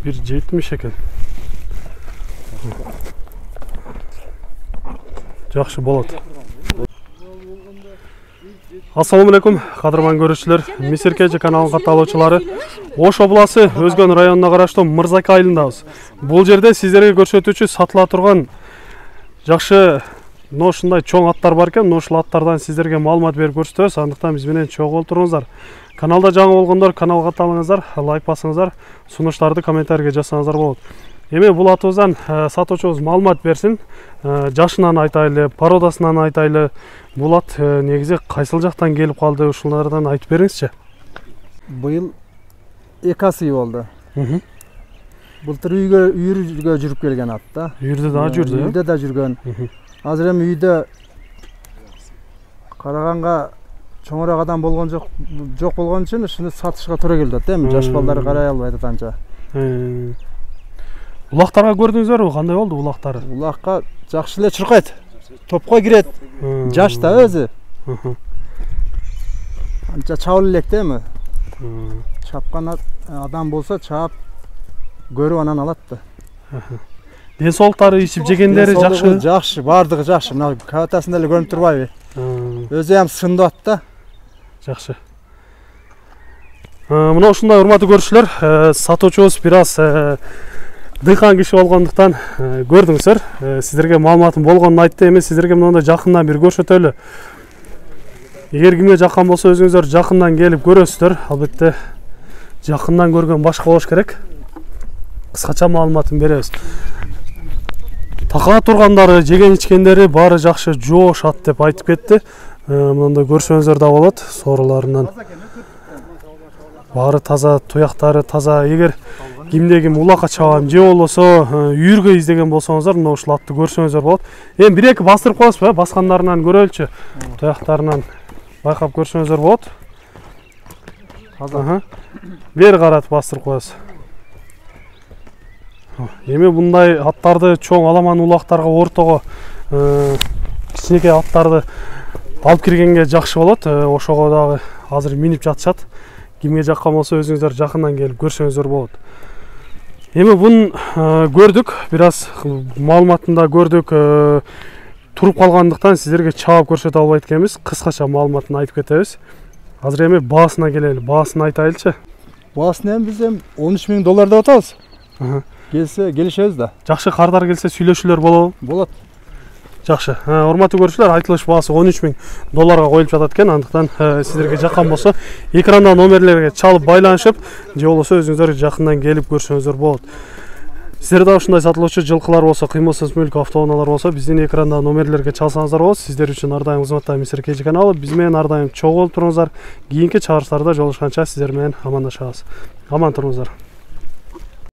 1.70 eкен. Жақшы болады. Ассаламу алейкум, қадырман көрушілер. Месеркежі каналын қаталаушылары. Ош обласы Өзгөн районына қарашты Мырзака айылындабыз. Бұл жерде сіздерге көрсетуші сатыла тұрған жақшы ушундай чоң аттар бар екен. Ушул аттардан сіздерге маалымат беріп көрсөтөбүз. Андыктан биз менен чогуу отуруңуздар. Каналда жаңы болгондор каналга катталыңыздар, лайк басыңыздар, сунуштарды комментарийге жазсаңыздар болот. Эми бул атыбыздан сатуучубуз маалымат берсин. Жашынан айтайлы, породасынан айтайлы. Бул ат негизи кайсыл жактан келип калды, ушулардан айтып бериңизчи. Быйыл 2 ай болду. Былтыр үйүргө жүрүп келген ат да. Үйүрдө да жүрдү. Үйүрдө да жүргөн. Азыр эми үйдө караганга чоңураак адам болгон жок болгон үчүн ушуну сатышка туура келди да. Эми жаш балдар карай албайт анча. Улактарга көрдүңүздөрбү? Кандай болду улактары? Улакка жакшы эле чуркайт. Топко кирет. Жаш да өзү. Анча чабыл элек да эми. Чапкан адам болсо чаап көрүп анан алат да. Ден соолуктары, ичип жегендери жакшы? Жакшы, бардыгы жакшы. Мына кабатасында эле көрүнүп турбайбы? Өзү ham сындып атты. Жакшы. Мына ушундай урматтуу көрүүчүлөр, сатуучубуз бир аз дыйкан киши болгондуктан көрдүңүздөр. Сиздерге маалыматым болгонун айтты, эми сиздерге мындай жакындан бир көрсөтөлү. Эгер кимге жаккан болсо өзүңүздөр жакындан келип көрөсүздөр. Албетте жакындан көргөн башка болуш керек. Кыскача маалыматын беребиз. Такаа тургандары, жеген ичкендери баары жакшы, жоош ат деп айтып кетти. Мындай көрсөңүздөр да болот. Сооруларынан баары таза, туяктары таза. Эгер кимде ким улакка чабам же болбосо үйүргө издеген болсоңуздар, мына ушул атты көрсөңүздөр болот. Эми бир-эки бастырып коесузбу, баскандарынан көрөлчү. Туяктарынан байкап көрсөңүздөр болот. Таза. Бери каратып бастырып коесуз. Эми мындай аттарды чоң аламан улактарга ортого кичинекей аттарды алып киргенге жакшы болот. Ошого дагы азыр минип жатышат. Кимге жаккан болсо өзүңүздөр жакындан келип көрсөңүздөр болот. Эми бун көрдүк, бир аз маалыматында көрдүк. Туруп калгандыктан сиздерге чаап көрсөтө албайт экенбиз. Кыскача маалыматын айтып кетебиз. Азыр эми баасына келели. Баасын айтайлычы. Баасын эми биз $13.000 деп атабыз. Келишебиз да. Жакшы, кардар келсе сүйлөшүүлөр болобу? Болот. Жакшы. Урматтуу көрүүчүлөр, айтылыш баасы $13.000 коюлуп жатат экен. Андыктан сиздерге жаккан болсо экранда номерлерге чалып байланышып, же болбосо өзүңүздөр жакындан келип көрсөңүздөр болот. Сиздерде ушундай сатылуучу жылкылар болсо, кыймылсыз мүлк, автоунаалар болсо, биздин экранда номерлерге чалсаңыздар болот. Сиздер үчүн ар дайым кызматта Месеркежи каналы. Биз менен ар дайым чогуу болуп туруңуздар. Кийинки чыгарыштарда жолугушканча сиздер менен амандашабыз. Аман туруңуздар.